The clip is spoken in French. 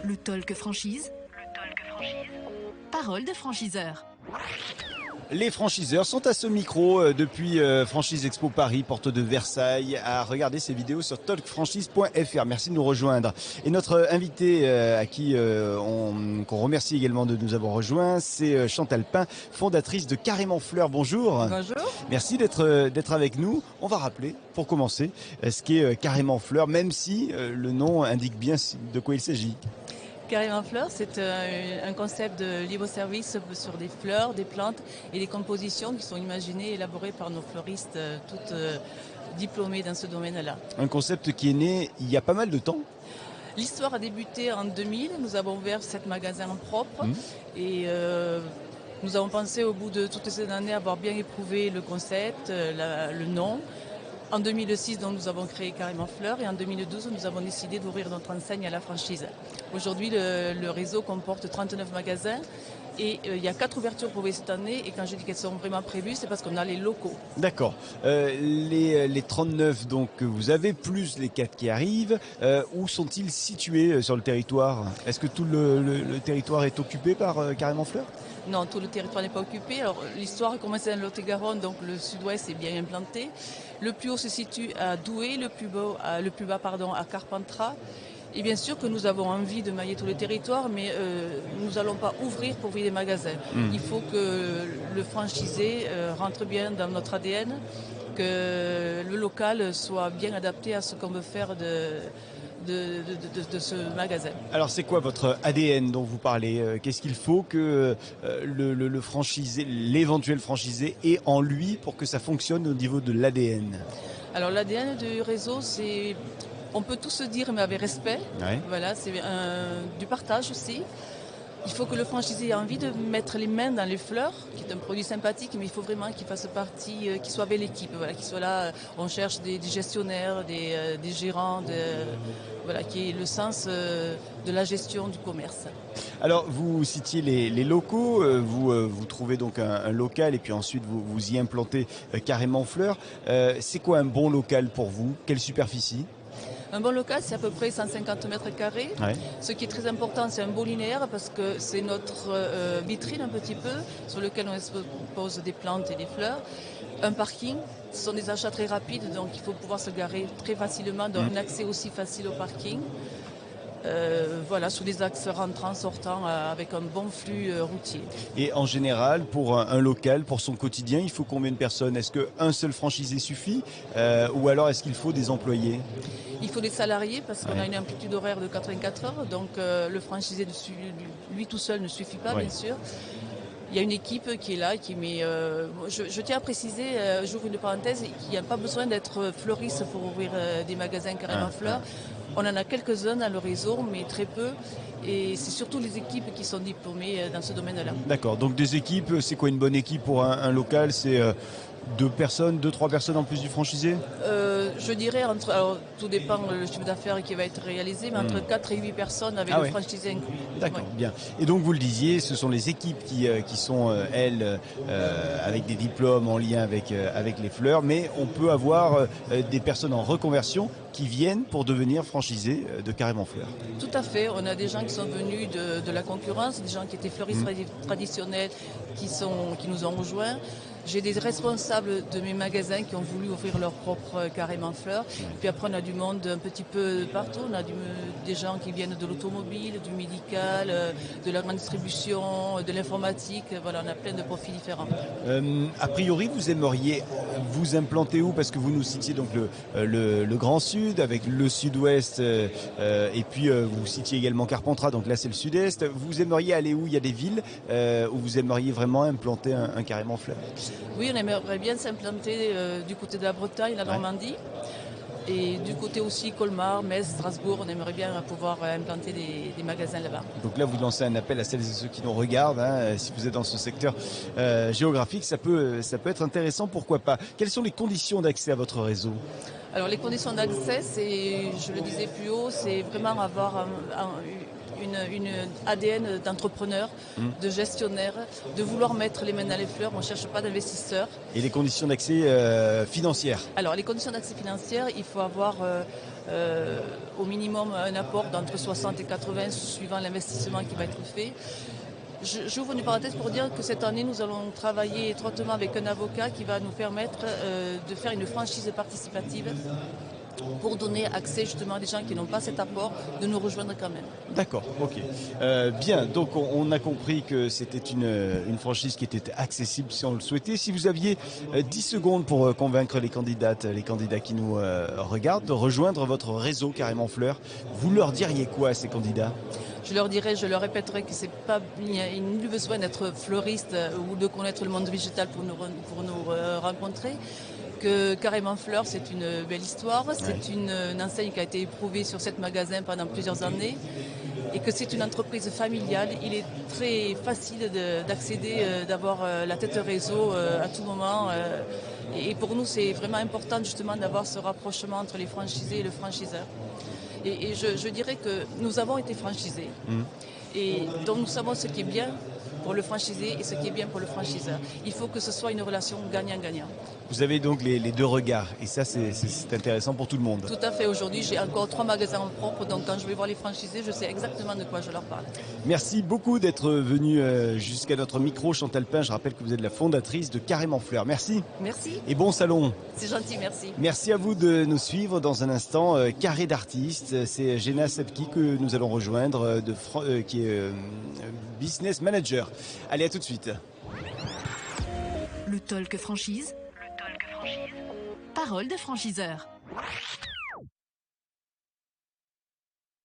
Le talk franchise. Parole de franchiseur. Les franchiseurs sont à ce micro depuis Franchise Expo Paris, porte de Versailles, à regarder ces vidéos sur talkfranchise.fr. Merci de nous rejoindre. Et notre invité à qui qu'on remercie également de nous avoir rejoints, c'est Chantal Pain, fondatrice de Carrément Fleur. Bonjour. Bonjour. Merci d'être avec nous. On va rappeler, pour commencer, ce qu'est Carrément Fleur, même si le nom indique bien de quoi il s'agit. Carrément Fleur, c'est un concept de libre service sur des fleurs, des plantes et des compositions qui sont imaginées et élaborées par nos fleuristes, toutes diplômées dans ce domaine-là. Un concept qui est né il y a pas mal de temps. L'histoire a débuté en 2000. Nous avons ouvert 7 magasins en propre et nous avons pensé au bout de toutes ces années avoir bien éprouvé le concept, le nom. En 2006, donc, nous avons créé Carrément Fleur et en 2012, nous avons décidé d'ouvrir notre enseigne à la franchise. Aujourd'hui, le réseau comporte 39 magasins et il y a 4 ouvertures prévues cette année. Et quand je dis qu'elles sont vraiment prévues, c'est parce qu'on a les locaux. D'accord. Les 39 donc que vous avez, plus les 4 qui arrivent, où sont-ils situés sur le territoire? Est-ce que tout le territoire est occupé par Carrément Fleur? Non, tout le territoire n'est pas occupé. Alors, l'histoire a commencé dans le Lot-et-Garonne, donc le sud-ouest est bien implanté. Le plus haut se situe à Douai, le plus bas à Carpentras. Et bien sûr que nous avons envie de mailler tout le territoire, mais nous n'allons pas ouvrir pour ouvrir des magasins. Il faut que le franchisé rentre bien dans notre ADN, que le local soit bien adapté à ce qu'on veut faire de ce magasin. Alors c'est quoi votre ADN dont vous parlez? Qu'est-ce qu'il faut que le franchisé, l'éventuel franchisé ait en lui pour que ça fonctionne au niveau de l'ADN? Alors l'ADN du réseau, c'est... On peut tout se dire, mais avec respect. Ouais. Voilà, c'est du partage aussi. Il faut que le franchisé ait envie de mettre les mains dans les fleurs, qui est un produit sympathique, mais il faut vraiment qu'il fasse partie, qu'il soit avec l'équipe, voilà, qu'il soit là. On cherche des gestionnaires, des gérants, voilà, qui est le sens de la gestion du commerce. Alors vous citiez les locaux, vous trouvez donc un local et puis ensuite vous y implantez Carrément Fleur. C'est quoi un bon local pour vous? Quelle superficie? Un bon local, c'est à peu près 150 mètres carrés. Ouais. Ce qui est très important, c'est un beau linéaire parce que c'est notre vitrine un petit peu sur lequel on expose des plantes et des fleurs. Un parking, ce sont des achats très rapides, donc il faut pouvoir se garer très facilement, donc un accès aussi facile au parking. Voilà, sous des axes rentrants, sortants, avec un bon flux routier. Et en général, pour un local, pour son quotidien, il faut combien de personnes? Est-ce qu'un seul franchisé suffit ou alors est-ce qu'il faut des employés? Il faut des salariés parce qu'on a une amplitude horaire de 84 heures, donc le franchisé, lui tout seul ne suffit pas, bien sûr. Il y a une équipe qui est là, qui met... je tiens à préciser, j'ouvre une parenthèse, qu'il n'y a pas besoin d'être fleuriste pour ouvrir des magasins Carrément Fleur. On en a quelques-uns dans le réseau, mais très peu. Et c'est surtout les équipes qui sont diplômées dans ce domaine-là. D'accord, donc des équipes, c'est quoi une bonne équipe pour un local? C'est 2 personnes, 2-3 personnes en plus du franchisé? Je dirais, alors tout dépend le chiffre d'affaires qui va être réalisé, mais entre 4 et 8 personnes avec le franchisé inclus. D'accord, bien. Et donc vous le disiez, ce sont les équipes qui sont, elles, avec des diplômes en lien avec les fleurs, mais on peut avoir des personnes en reconversion qui viennent pour devenir franchisés de Carrément Fleur. Tout à fait, on a des gens qui sont venus de la concurrence, des gens qui étaient fleuristes traditionnels qui nous ont rejoints. J'ai des responsables de mes magasins qui ont voulu ouvrir leur propre Carrément Fleur. Puis après, on a du monde un petit peu partout. On a des gens qui viennent de l'automobile, du médical, de la grande distribution, de l'informatique. Voilà, on a plein de profils différents. A priori, vous aimeriez vous implanter où? Parce que vous nous citiez donc le Grand Sud avec le Sud-Ouest et puis vous citiez également Carpentras, donc là c'est le Sud-Est. Vous aimeriez aller où? Il y a des villes où vous aimeriez vraiment implanter un Carrément Fleur? Oui, on aimerait bien s'implanter du côté de la Bretagne, la Normandie. Et du côté aussi Colmar, Metz, Strasbourg, on aimerait bien pouvoir implanter des magasins là-bas. Donc là, vous lancez un appel à celles et ceux qui nous regardent. Si vous êtes dans ce secteur géographique, ça peut être intéressant, pourquoi pas. Quelles sont les conditions d'accès à votre réseau? Alors les conditions d'accès, je le disais plus haut, c'est vraiment avoir une ADN d'entrepreneur, de gestionnaire, de vouloir mettre les mains dans les fleurs. On ne cherche pas d'investisseurs. Et les conditions d'accès financières? Alors, les conditions d'accès financières, il faut avoir au minimum un apport d'entre 60 et 80 suivant l'investissement qui va être fait. J'ouvre une parenthèse pour dire que cette année, nous allons travailler étroitement avec un avocat qui va nous permettre de faire une franchise participative pour donner accès justement à des gens qui n'ont pas cet apport de nous rejoindre quand même. D'accord, ok. Bien, donc on a compris que c'était une franchise qui était accessible si on le souhaitait. Si vous aviez 10 secondes pour convaincre les candidats qui nous regardent de rejoindre votre réseau Carrément Fleur, vous leur diriez quoi à ces candidats ? Je leur répéterai que il n'y a nul besoin d'être fleuriste ou de connaître le monde végétal pour nous rencontrer. Que Carrément Fleur, c'est une belle histoire, c'est une enseigne qui a été éprouvée sur 7 magasins pendant plusieurs années et que c'est une entreprise familiale. Il est très facile d'accéder, d'avoir la tête réseau à tout moment. Et pour nous, c'est vraiment important justement d'avoir ce rapprochement entre les franchisés et le franchiseur. Et je dirais que nous avons été franchisés. Et donc nous savons ce qui est bien pour le franchisé et ce qui est bien pour le franchiseur. Il faut que ce soit une relation gagnant-gagnant. Vous avez donc les deux regards et ça c'est intéressant pour tout le monde. Tout à fait, aujourd'hui j'ai encore 3 magasins en propre, donc quand je vais voir les franchisés, je sais exactement de quoi je leur parle. Merci beaucoup d'être venu jusqu'à notre micro, Chantal Pin. Je rappelle que vous êtes la fondatrice de Carrément Fleur. Merci. Merci. Et bon salon. C'est gentil, merci. Merci à vous de nous suivre dans un instant. Carré d'artistes, c'est Jenna Sepki que nous allons rejoindre, qui est business manager. Allez, à tout de suite. Le talk franchise. Parole de franchiseur.